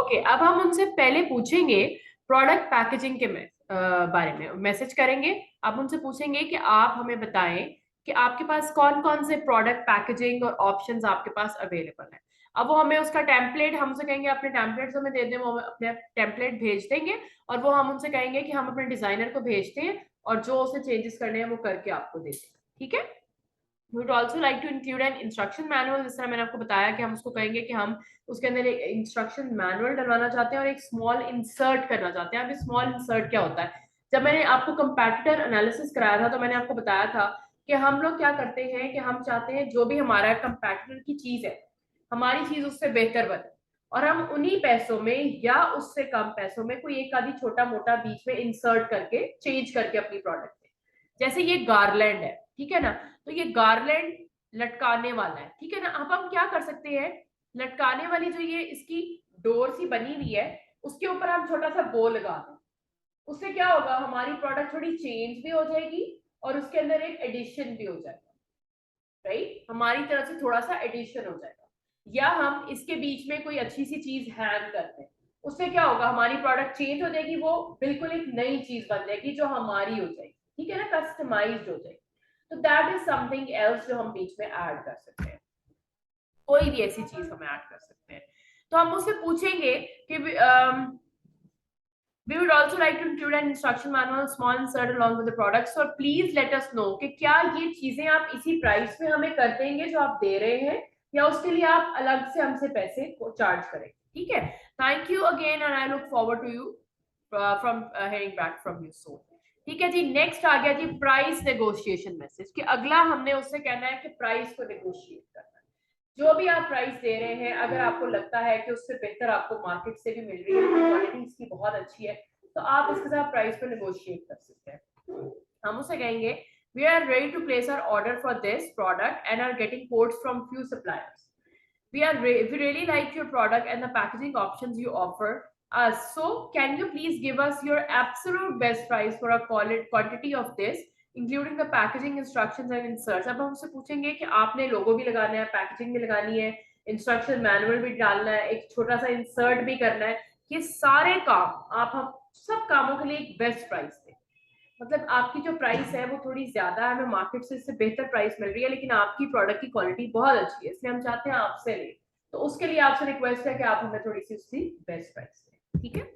Okay, अब हम उनसे पहले पूछेंगे प्रोडक्ट पैकेजिंग के बारे में मैसेज करेंगे। आप उनसे पूछेंगे कि आप हमें बताएं कि आपके पास कौन कौन से प्रोडक्ट पैकेजिंग और ऑप्शंस आपके पास अवेलेबल है। अब वो हमें उसका टेम्पलेट, हम उनसे कहेंगे अपने टेम्पलेट्स हमें दे दें, वो हमें अपने टेम्पलेट भेज देंगे। और वो हम उनसे कहेंगे कि हम अपने डिजाइनर को भेजते हैं और जो उसे चेंजेस करने हैं वो करके आपको दे देंगे। ठीक है। We would also like to include an instruction manual। जिस तरह मैंने आपको बताया कि हम उसको कहेंगे कि हम उसके अंदर एक इंस्ट्रक्शन मैनुअल डलवाना चाहते हैं और एक स्मॉल इंसर्ट करना चाहते हैं। अब स्मॉल इंसर्ट क्या होता है? जब मैंने आपको कंपैटिटर एनालिसिस कराया था तो मैंने आपको बताया था कि हम लोग क्या करते हैं कि हम चाहते हैं जो भी हमारा कंपैटिटर की चीज है, हमारी चीज उससे बेहतर बने, और हम उन्हीं पैसों में या उससे कम पैसों में कोई एक आधी छोटा मोटा बीच में इंसर्ट करके चेंज करके अपनी प्रोडक्ट में। जैसे ये गार्लैंड है, ठीक है ना, तो ये गार्लैंड लटकाने वाला है, ठीक है ना। अब हम क्या कर सकते हैं, लटकाने वाली जो ये इसकी डोर सी बनी हुई है उसके ऊपर हम छोटा सा बो लगा दें। उससे क्या होगा, हमारी प्रोडक्ट थोड़ी चेंज भी हो जाएगी और उसके अंदर एक एडिशन भी हो जाएगा। राइट, हमारी तरफ से थोड़ा सा एडिशन हो जाएगा। या हम इसके बीच में कोई अच्छी सी चीज हैंग करते हैं, उससे क्या होगा, हमारी प्रोडक्ट चेंज हो जाएगी, वो बिल्कुल एक नई चीज बन जाएगी जो हमारी हो जाएगी। ठीक है ना, कस्टमाइज्ड हो जाएगी। तो दैट इज समथिंग एल्स जो हम बीच में ऐड कर सकते हैं। कोई भी ऐसी चीज हम ऐड कर सकते हैं। तो हम उससे पूछेंगे कि we would also like to include an instruction manual small insert along with the product, so please let us know कि क्या ये चीजें आप इसी प्राइस में हमें कर देंगे जो आप दे रहे हैं, या उसके लिए आप अलग से हमसे पैसे चार्ज करेंगे। ठीक है। Thank you again and I look forward to you from hearing back from you soon. ठीक है जी, नेक्स्ट आ गया जी प्राइस नेगोशिएशन मैसेज, कि अगला हमने उससे कहना है कि प्राइस को नेगोशिएट करना है। जो भी आप प्राइस दे रहे हैं, अगर आपको लगता है कि उससे बेहतर आपको मार्केट से भी मिल रही है, क्वालिटी इसकी बहुत अच्छी है, तो आप इसके साथ प्राइस को नेगोशिएट कर सकते हैं। हम उसे कहेंगे we are ready to place our order for this product and are getting quotes from few suppliers. We really like your product and the packaging options you offer us. So, can you please give us your absolute best price for a quantity of this, including the packaging instructions and inserts? अब हम उससे पूछेंगे कि आपने लोगो भी लगाना है, packaging भी लगानी है, इंस्ट्रक्शन मैनुअल भी डालना है, एक छोटा सा इंसर्ट भी करना है। ये सारे काम आप हम सब कामों के लिए एक बेस्ट प्राइस दें। मतलब आपकी जो प्राइस है वो थोड़ी ज्यादा है, हमें मार्केट से इससे बेहतर प्राइस मिल रही है, लेकिन आपकी प्रोडक्ट की क्वालिटी बहुत अच्छी है, इसलिए हम चाहते हैं आपसे ले। तो उसके लिए आपसे रिक्वेस्ट है कि आप हमें थोड़ी सी उसकी बेस्ट प्राइस दें। ठीक है।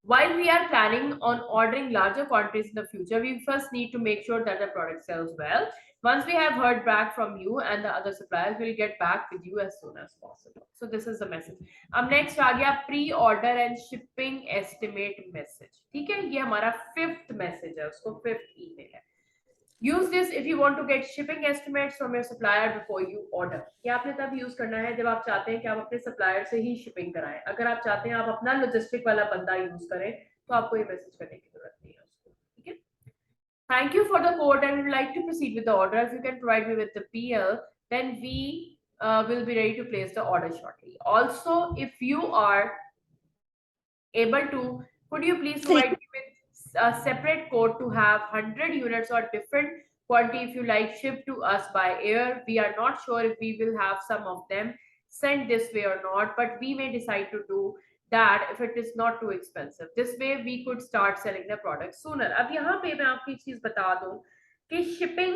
While we are planning on ordering larger quantities in the future, we first need to make sure that the product sells well. Once we have heard back from you and the other suppliers, we'll get back with you as soon as possible. So this is the message. अब next आ गया pre-order and shipping estimate message. ठीक है, ये हमारा fifth message है, उसको fifth email है। Use this if you want to get shipping estimates from your supplier before you order। ये आपने तब यूज करना है जब आप चाहते हैं कि आप अपने सप्लायर से ही शिपिंग कराएं। अगर आप चाहते हैं आप अपना लॉजिस्टिक वाला बंदा यूज करें तो आपको ये मैसेज करने की जरूरत नहीं है उसको। ठीक है। Thank you for the quote and would like to proceed with the order. If you can provide me with the PL, then we will be ready to place the order shortly. Also, if you are able to, could you please provide me with a separate code to have 100 units or different quantity if you like shipped to us by air? We are not sure if we will have some of them sent this way or not, but we may decide to do that if it is not too expensive. This way we could start selling the product sooner. अब यहाँ पे मैं आपको एक चीज बता दूं कि शिपिंग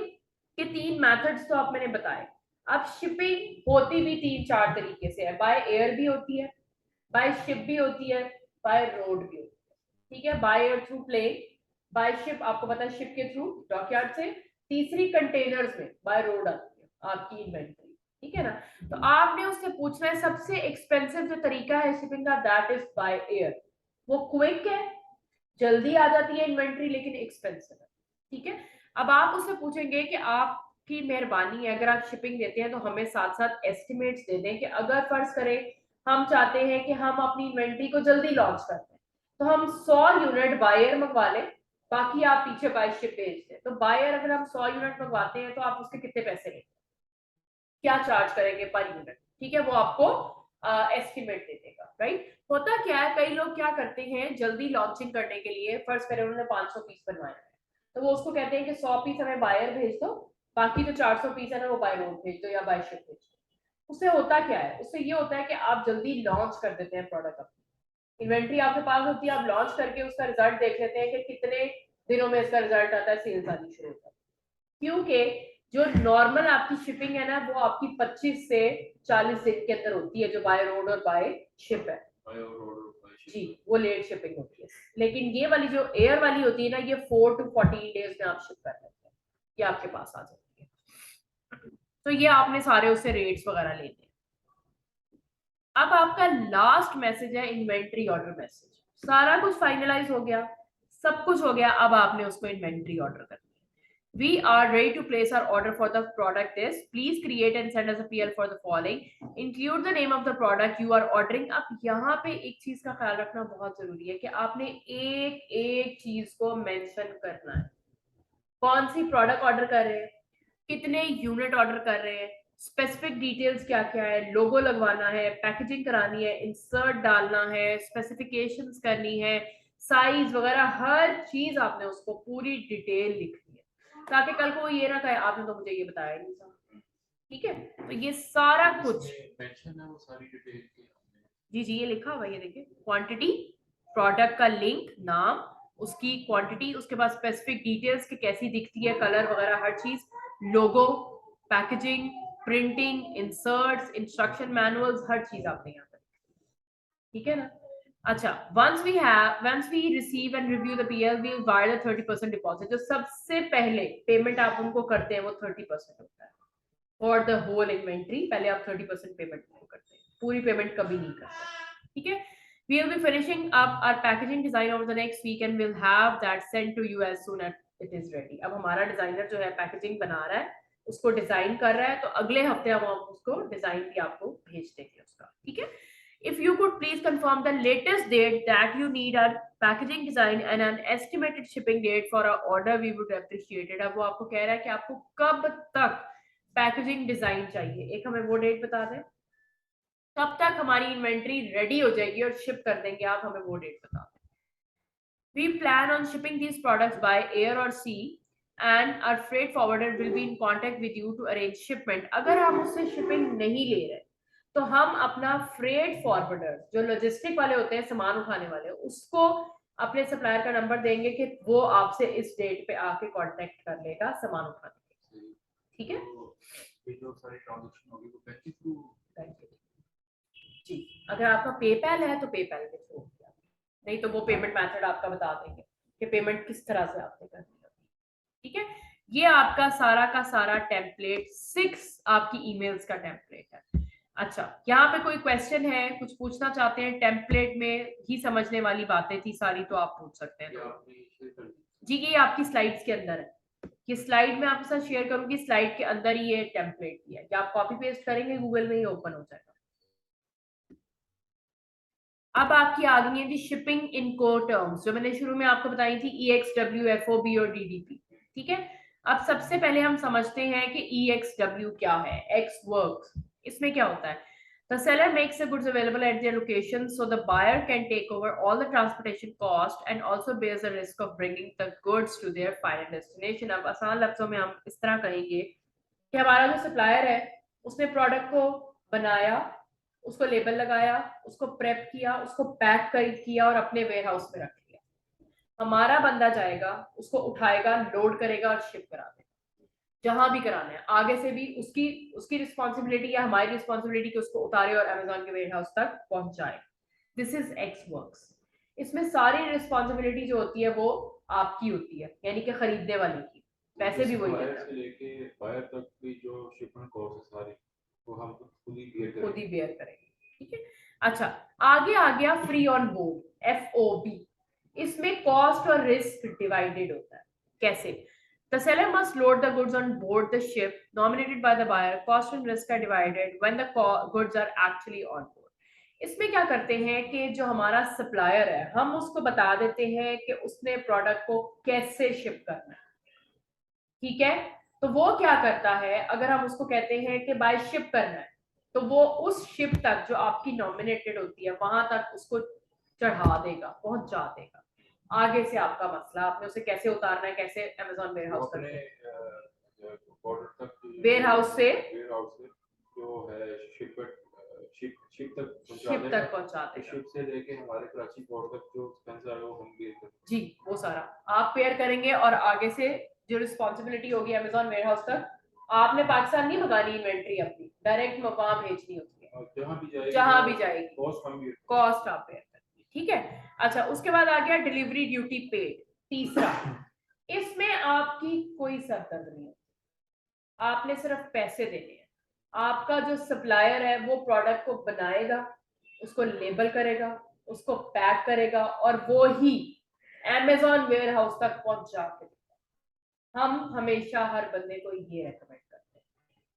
के तीन मेथड्स तो आप मैंने बताए। अब शिपिंग होती भी तीन चार तरीके से है, बाय एयर भी होती है, बाय शिप भी होती है, बाय रोड भी होती है। ठीक है, by air through plane, by ship आपको पता है शिप के थ्रू डॉकयार्ड से, तीसरी कंटेनर्स में बाय रोड आती है आपकी इन्वेंट्री। ठीक है ना। तो आपने उससे पूछना है सबसे एक्सपेंसिव जो तरीका है शिपिंग का, दैट इज बाय एयर। वो क्विक है, जल्दी आ जाती है इन्वेंट्री, लेकिन एक्सपेंसिव है। ठीक है। अब आप उससे पूछेंगे कि आपकी मेहरबानी है अगर आप शिपिंग देते हैं तो हमें साथ साथ एस्टिमेट्स दे दें कि अगर फर्ज करें हम चाहते हैं कि हम अपनी इन्वेंट्री को जल्दी लॉन्च करते हैं, तो हम 100 यूनिट बायर मंगवा लें, बाकी आप पीछे बाय शिप भेज दें। तो बायर अगर हम 100 यूनिट मंगवाते हैं तो आप उसके कितने पैसे लेंगे, क्या चार्ज करेंगे पर यूनिट। ठीक है, वो आपको एस्टिमेट दे देगा। राइट। होता क्या है, कई लोग क्या करते हैं जल्दी लॉन्चिंग करने के लिए, फर्स्ट करें उन्होंने 500 पीस बनवाए हैं, तो वो उसको कहते हैं कि 100 पीस हमें बायर भेज दो, बाकी जो 400 पीस है ना वो बाय रोड भेज दो या बाय शिप भेज दो। उससे होता क्या है, उससे ये होता है कि आप जल्दी लॉन्च कर देते हैं प्रोडक्ट अपनी, इन्वेंट्री आपके पास होती है, आप लॉन्च करके उसका रिजल्ट देख लेते हैं कि कितने दिनों में इसका रिजल्ट आता है, सेल्स आनी शुरू होता है। क्योंकि जो नॉर्मल आपकी शिपिंग है ना वो आपकी 25 से 40 दिन के अंदर होती है, जो बाय रोड और बाय शिप है जी, वो लेट शिपिंग होती है। लेकिन ये वाली जो एयर वाली होती है ना, ये 4 to 14 डेज में आप शिप कर लेते हैं, ये आपके पास आ जाती है। तो ये आपने सारे उससे रेट्स वगैरह लेने हैं। अब आपका लास्ट मैसेज है इन्वेंट्री ऑर्डर मैसेज, सारा कुछ फाइनलाइज हो गया, सब कुछ हो गया, अब आपने उसको इन्वेंट्री ऑर्डर करना है। We are ready to place our order for the product is. Please create and send us a PL for the following. Include the name of the product you are ordering. अब यहाँ पे एक चीज का ख्याल रखना बहुत जरूरी है कि आपने एक एक चीज को मेंशन करना है। कौन सी प्रोडक्ट ऑर्डर कर रहे हैं, कितने यूनिट ऑर्डर कर रहे हैं, स्पेसिफिक डिटेल्स क्या क्या है, लोगो लगवाना है, पैकेजिंग करानी है, इंसर्ट डालना है, स्पेसिफिकेशंस करनी है, साइज वगैरह हर चीज आपने उसको पूरी डिटेल लिखनी है, ताकि कल को ये ना कहे आपने तो मुझे ये बताया नहीं था। ठीक है, तो ये सारा कुछ मेंशन है वो सारी डिटेल की। जी जी ये लिखा हुआ है, ये देखिए, क्वांटिटी, प्रोडक्ट का लिंक, नाम, उसकी क्वांटिटी, उसके बाद स्पेसिफिक डिटेल्स कि कैसी दिखती है, कलर वगैरह हर चीज, logo, packaging, printing, inserts, instruction manuals, हर चीज आपने यहाँ पर, ठीक है ना। अच्छा, once we receive and review the PL, we will wire the 30% deposit. जो सबसे पहले पेमेंट आप उनको करते हैं वो 30% होता है फॉर द होल इन्वेंट्री। पहले आप 30% पेमेंट उनको करते हैं, पूरी पेमेंट कभी नहीं करते, ठीक है। We will be finishing up our packaging design over the next week and we'll have that sent to you as soon as it is ready. अब हमारा डिजाइनर जो है पैकेजिंग बना रहा है, उसको डिजाइन कर रहा है, तो अगले हफ्ते हम उसको डिजाइन भी आपको भेज देंगे उसका, ठीक है। If you could please confirm the latest date that you need our packaging design and an estimated shipping date for our order, we would appreciate it. अब वो आपको कह रहा है कि आपको कब तक पैकेजिंग डिजाइन चाहिए, एक हमें वो डेट बता दें, कब तक हमारी इन्वेंट्री रेडी हो जाएगी और शिप कर देंगे आप, हमें वो डेट बता दें। We plan on shipping these products by air or sea and our freight forwarder will be in contact with you to arrange shipment. अगर हम उससे शिपिंग नहीं ले रहे तो हम अपना फ्रेट फॉरवर्डर जो लॉजिस्टिक वाले होते हैं, सामान उठाने वाले, उसको अपने सप्लायर का नंबर देंगे कि वो आपसे इस डेट पे आके कांटेक्ट कर लेगा सामान उठाने के लिए, ठीक है। ये जो सारी ट्रांजैक्शन होगी वो बैंक के थ्रू जी, अगर आपका पेपैल है तो पेपैल के थ्रू, नहीं तो वो पेमेंट मेथड आपका बता देंगे कि पेमेंट किस तरह से आपने करनी है, ठीक है। ये आपका सारा का सारा टेम्पलेट 6 आपकी ईमेल्स का टेम्पलेट है। अच्छा, यहाँ पे कोई क्वेश्चन है, कुछ पूछना चाहते हैं, टेम्पलेट में ही समझने वाली बातें थी सारी, तो आप पूछ सकते हैं। तो जी, ये आपकी स्लाइड्स के अंदर है, ये स्लाइड में आपके साथ शेयर करूंगी, स्लाइड के अंदर ही ये टेम्पलेट भी है, आप कॉपी पेस्ट करेंगे गूगल में ही ओपन हो जाएगा। अब आपकी आ गई है जी शिपिंग इन कोर टर्म्स, जो मैंने शुरू में आपको बताई थी, EXW, FOB और DDP, ठीक है। अब सबसे पहले हम समझते हैं कि EXW क्या है, X वर्क्स, इसमें क्या होता है, the seller makes the goods available at their location so the buyer can take over all the transportation cost and also bears the risk of bringing the goods to their final destination। अब आसान लफ्जों में हम इस तरह कहेंगे कि हमारा जो सप्लायर है उसने प्रोडक्ट को बनाया, उसको लेबल लगाया, उसको प्रेप किया, उसको पैक किया और अपने वेयर हाउस में रख लिया, हमारा बंदा जाएगा, उसको उठाएगा, लोड करेगा और शिप करा देगा जहां भी कराना है। आगे से भी उसकी उसकी रिस्पॉन्सिबिलिटी या हमारी रिस्पॉन्सिबिलिटी कि उसको उतारे और अमेजोन के वेयर हाउस तक पहुंचाए। This is x works. इसमें सारी रिस्पॉन्सिबिलिटी जो होती है वो आपकी होती है, यानी कि खरीदने वाले की, पैसे भी वही देता है, लेके बायर तक की जो शिपमेंट कॉस्ट है सारी वो हम खुद ही बेयर करेंगे, ठीक है। अच्छा, आगे आ गया फ्री ऑन बोर्ड, FOB। इसमें कॉस्ट और रिस्क डिवाइडेड होता है, कैसे, The seller must load the goods on board the ship nominated by the buyer. Cost and risk are divided when the goods are actually on board. इसमें क्या करते हैं कि जो हमारा सप्लायर है हम उसको बता देते हैं कि उसने प्रोडक्ट को कैसे शिप करना है, ठीक है। तो वो क्या करता है, अगर हम उसको कहते हैं कि बाय शिप करना है, तो वो उस शिप तक जो आपकी नॉमिनेटेड होती है वहां तक उसको चढ़ा देगा, पहुंचा देगा। आगे से आपका मसला, आपने उसे कैसे उतारना है, कैसे अमेजोन वेयर हाउस तक, वेयर हाउस से जो है शिप शिप तक शिप तक पहुंचा तो देगा। शिप से लेके हमारे कराची पोर्ट तक जो एक्सपेंस है वो हम बेयर करते जी, वो सारा आप पेयर करेंगे और आगे से जो रिस्पॉन्सिबिलिटी होगी अमेजोन वेयरहाउस तक, आपने पाकिस्तान नहीं भगानी इन्वेंट्री अपनी, डायरेक्ट वहां भेजनी होती है, हैं और जहाँ भी जाएगी जहां भी जाएगी कॉस्ट हम भी कॉस्ट आप पेयर करेंगे, ठीक है। अच्छा, उसके बाद आ गया डिलीवरी ड्यूटी पेड, तीसरा। इसमें आपकी कोई सरदर्द नहीं है, आपने सिर्फ पैसे देने हैं। आपका जो सप्लायर है वो प्रोडक्ट को बनाएगा, उसको लेबल करेगा, उसको पैक करेगा और वो ही अमेजोन वेयर हाउस तक पहुंचा के देगा। हम हमेशा हर बंदे को ये रेकमेंड करते हैं।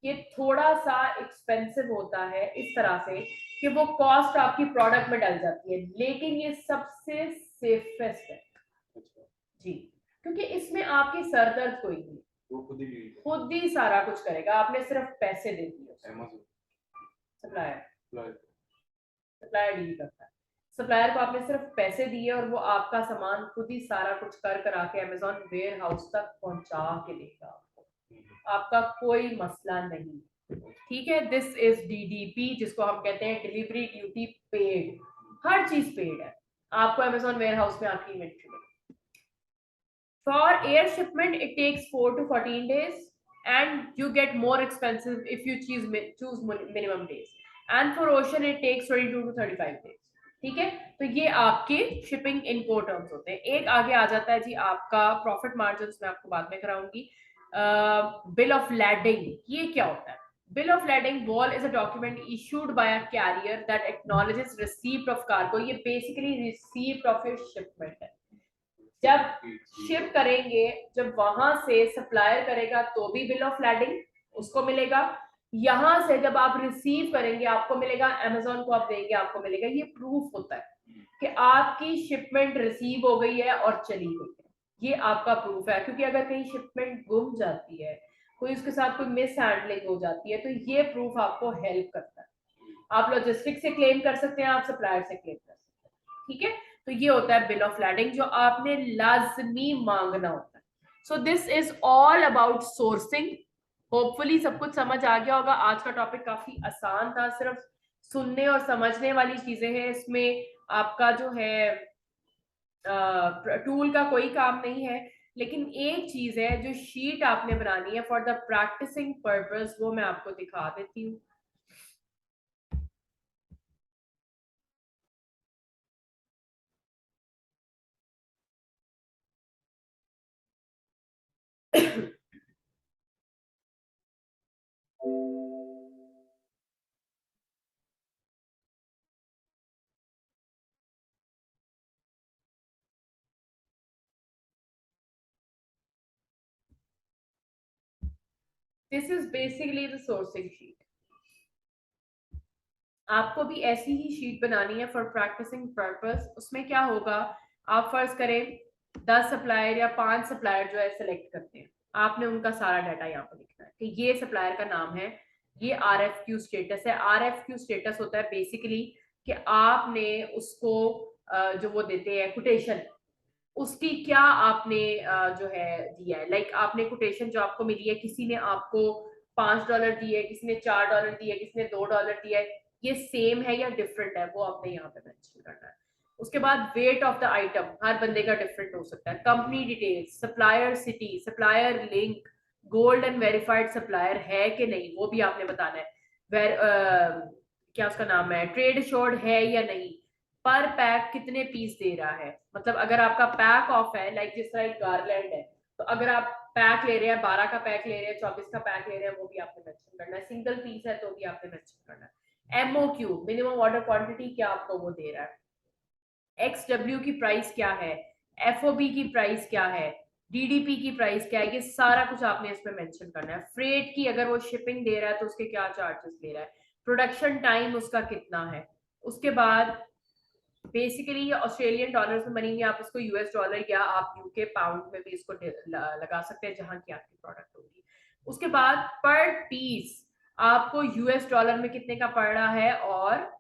ये थोड़ा सा एक्सपेंसिव होता है इस तरह से कि वो कॉस्ट आपकी प्रोडक्ट में डल जाती है, लेकिन ये सबसे सेफेस्ट है जी, क्योंकि इसमें आपकी सरदर्द कोई नहीं, वो खुद ही सारा कुछ करेगा, आपने सिर्फ पैसे दे दिए। सप्लायर डील करता है, सप्लायर को आपने सिर्फ पैसे दिए और वो आपका सामान खुद ही सारा कुछ कर करा के अमेजोन वेयर हाउस तक पहुंचा के देगा आपको, आपका कोई मसला नहीं, ठीक है। दिस इज डीडीपी, जिसको हम कहते हैं डिलीवरी ड्यूटी पेड, हर चीज पेड है, आपको अमेजोन वेयर हाउस में आपकी इन्वेंट्री मिलेगी। For air shipment, it takes 4 to 14 days, and you get more expensive if you choose minimum days. And for ocean, it takes 22 to 35 days. ठीक है, तो ये आपके शिपिंग इनको टर्म्स होते हैं। एक आगे आ जाता है जी आपका प्रॉफिट मार्जिन, मैं आपको बाद में कराऊंगी। बिल ऑफ लैडिंग, ये क्या होता है? Bill of lading BOL is a document issued by a carrier that acknowledges receipt of cargo. ये basically receipt of a shipment है। जब शिप करेंगे, जब वहां से सप्लायर करेगा तो भी बिल ऑफ लैडिंग उसको मिलेगा, यहां से जब आप रिसीव करेंगे आपको मिलेगा, अमेजोन को आप देंगे आपको मिलेगा। ये प्रूफ होता है कि आपकी शिपमेंट रिसीव हो गई है और चली गई है, ये आपका प्रूफ है। क्योंकि अगर कहीं शिपमेंट गुम जाती है, कोई उसके साथ कोई मिस हैंडलिंग हो जाती है, तो ये प्रूफ आपको हेल्प करता है। आप लॉजिस्टिक से क्लेम कर सकते हैं, आप सप्लायर से क्लेम कर सकते हैं, ठीक है। तो ये होता है बिल ऑफ लैडिंग, जो आपने लाजमी मांगना होता है। So this is all about sourcing. Hopefully सब कुछ समझ आ गया होगा। आज का टॉपिक काफी आसान था, सिर्फ सुनने और समझने वाली चीजें हैं इसमें, आपका जो है टूल का कोई काम नहीं है। लेकिन एक चीज है जो शीट आपने बनानी है फॉर द प्रैक्टिसिंग पर्पस, वो मैं आपको दिखा देती हूँ। This is basically the sourcing sheet. आपको भी ऐसी ही शीट बनानी है फॉर प्रैक्टिसिंग पर्पस। उसमें क्या होगा, आप फर्ज करें 10 सप्लायर या 5 सप्लायर जो है सिलेक्ट करते हैं, आपने उनका सारा डाटा यहाँ पर लिखना है कि ये सप्लायर का नाम है, ये RFQ स्टेटस है। RFQ स्टेटस होता है बेसिकली कि आपने उसको जो वो देते हैं कोटेशन, उसकी क्या आपने जो है दिया है। लाइक आपने कोटेशन जो आपको मिली है, किसी ने आपको $5 दिए, किसी ने $4 दिए, किसी ने $2 दिया है, ये सेम है या डिफरेंट है, वो आपने यहाँ पे मेंशन करना है। उसके बाद वेट ऑफ द आइटम, हर बंदे का डिफरेंट हो सकता है। Company details, supplier city, supplier link, gold and verified supplier है कि नहीं वो भी आपने बताना है। क्या उसका नाम है, ट्रेड एश्योर्ड है या नहीं, पर पैक कितने पीस दे रहा है। मतलब अगर आपका पैक ऑफ है, लाइक जिस तरह एक गारलैंड है, तो अगर आप पैक ले रहे हैं, 12 का पैक ले रहे हैं, 24 का पैक ले रहे हैं, वो भी आपने मेंशन करना है। सिंगल पीस है तो भी आपने मेंशन करना है। MOQ, मिनिमम ऑर्डर क्वांटिटी, क्या आपको वो दे रहा है। XW की प्राइस क्या है, FOB की प्राइस क्या है, DDP की प्राइस क्या है, ये सारा कुछ आपने इसमें मेंशन करना है। फ्रेट की, अगर वो शिपिंग दे रहा है तो उसके क्या चार्जेस ले रहा है, प्रोडक्शन टाइम उसका कितना है। उसके बाद बेसिकली ऑस्ट्रेलियन डॉलर्स में बनेंगे, आप इसको US डॉलर या आप UK पाउंड में भी इसको लगा सकते हैं जहां की आपकी प्रोडक्ट होगी। उसके बाद पर पीस आपको US डॉलर में कितने का पड़ रहा है और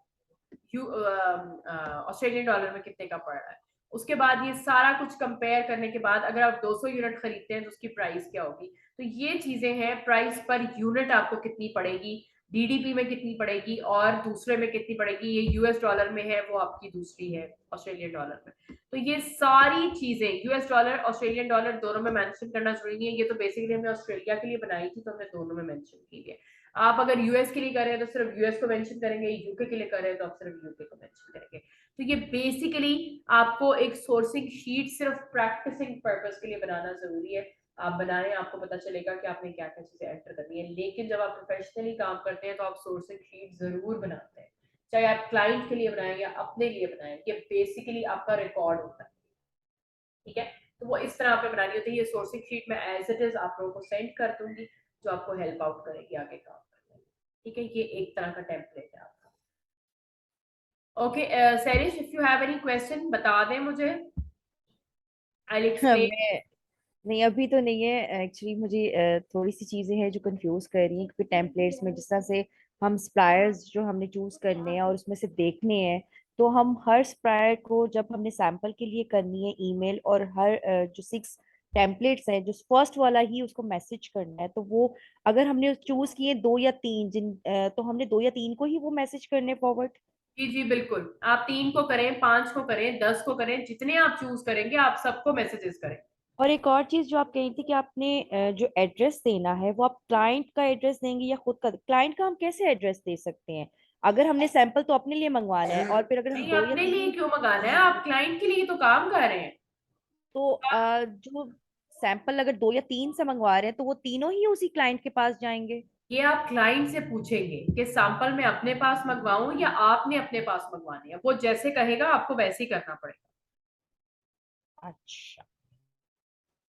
ऑस्ट्रेलियन डॉलर में कितने का पड़ रहा है। उसके बाद ये सारा कुछ कंपेयर करने के बाद अगर आप 200 यूनिट खरीदते हैं तो उसकी प्राइस क्या होगी। तो ये चीजें हैं, प्राइस पर यूनिट आपको कितनी पड़ेगी, डीडीपी में कितनी पड़ेगी और दूसरे में कितनी पड़ेगी, ये यूएस डॉलर में है वो आपकी दूसरी है ऑस्ट्रेलियन डॉलर में। तो ये सारी चीजें यूएस डॉलर ऑस्ट्रेलियन डॉलर दोनों में मेंशन करना जरूरी नहीं है। ये तो बेसिकली हमने ऑस्ट्रेलिया के लिए बनाई थी तो हमने दोनों में मेंशन की है। आप अगर यूएस के लिए कर रहे हैं तो सिर्फ यूएस को मेंशन करेंगे, यूके के लिए कर रहे हैं तो आप सिर्फ यूके को मेंशन करेंगे। तो ये बेसिकली आपको एक सोर्सिंग शीट सिर्फ प्रैक्टिसिंग पर्पस के लिए बनाना जरूरी है। आप बनाएं, आपको पता चलेगा कि आपने क्या क्या चीजें एंटर करनी है। लेकिन जब आप प्रोफेशनली काम करते हैं तो आप सोर्सिंग शीट जरूर बनाते हैं, चाहे आप क्लाइंट के लिए बनाएं या अपने लिए बनाएं। ये बेसिकली आपका रिकॉर्ड होता है, ठीक है। तो वो इस तरह पे बनानी होती है। ये सोर्सिंग शीट मैं एज इट इज आप लोगों को सेंड कर दूंगी जो आपको हेल्प आउट करेगी आगे काम करने में, ठीक है। ये एक तरह का टेम्पलेट है आपका। Okay सैरिश, if you have any question बता दें मुझे, आई विल एक्सप्लेन। मैं नहीं, अभी तो नहीं है एक्चुअली। मुझे थोड़ी सी चीजें हैं जो कंफ्यूज कर रही हैं, क्योंकि टेम्पलेट्स में जिस तरह से हम सप्लायर्स जो हमने चूज करने हैं और उसमें से देखने हैं, तो हम हर सप्लायर को जब हमने सैंपल के लिए करनी है ईमेल, और हर जो 6 टेम्पलेट्स हैं, जो फर्स्ट वाला ही उसको मैसेज करना है, तो वो अगर हमने चूज किए 2 या 3 तो हमने 2 या 3 को ही वो मैसेज करने फॉरवर्ड। जी जी बिल्कुल, आप 3 को करें, 5 को करें, 10 को करें, जितने आप चूज करेंगे आप सबको मैसेजेस करें। और एक और चीज जो आप कही थी कि आपने जो एड्रेस देना है वो आप क्लाइंट का एड्रेस देंगे या खुद का? क्लाइंट का हम कैसे एड्रेस दे सकते हैं? अगर हमने सैंपल तो अपने लिए मंगवाना है, और फिर अगर हम नहीं, दो या अपने लिए तीन क्यों मंगाना है, आप क्लाइंट के लिए तो काम कर रहे हैं। तो जो सैंपल अगर 2 या 3 से मंगवा रहे हैं, तो वो तीनों ही उसी क्लाइंट के पास जाएंगे? ये आप क्लाइंट से पूछेंगे कि सैंपल मैं अपने पास मंगवाऊं या आपने अपने पास मंगवाने हैं, वो जैसे कहेगा आपको वैसे ही करना पड़ेगा, अच्छा।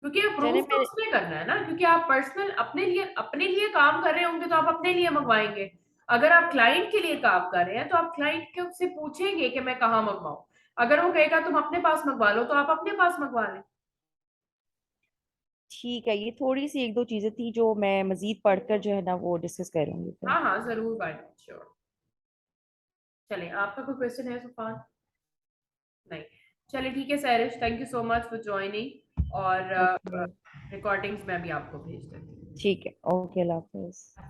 क्योंकि चले अप्रूव तो मेरे उसने करना है ना। क्योंकि आप पर्सनल अपने लिए काम कर रहे होंगे तो आप अपने लिए मंगवाएंगे। अगर आप क्लाइंट के लिए काम कर रहे हैं तो आप क्लाइंट के से पूछेंगे कि मैं कहाँ मंगवाऊं। अगर वो कहेगा तुम अपने पास मंगवा लो तो आप अपने पास मंगवा लें। ठीक है, ये थोड़ी सी 1 2 चीजें थी जो मैं मजीद पढ़कर जो है ना वो डिस्कस करूंगी फिर। हाँ हाँ जरूर बाय, श्योर। चलिए, आपका कोई क्वेश्चन है सुफान? नहीं, चलिए ठीक है Sairish, thank you so much for joining. और ओके। रिकॉर्डिंग्स मैं भी आपको भेज देती हूँ। ठीक है, ओके, अल्लाह हाफिज।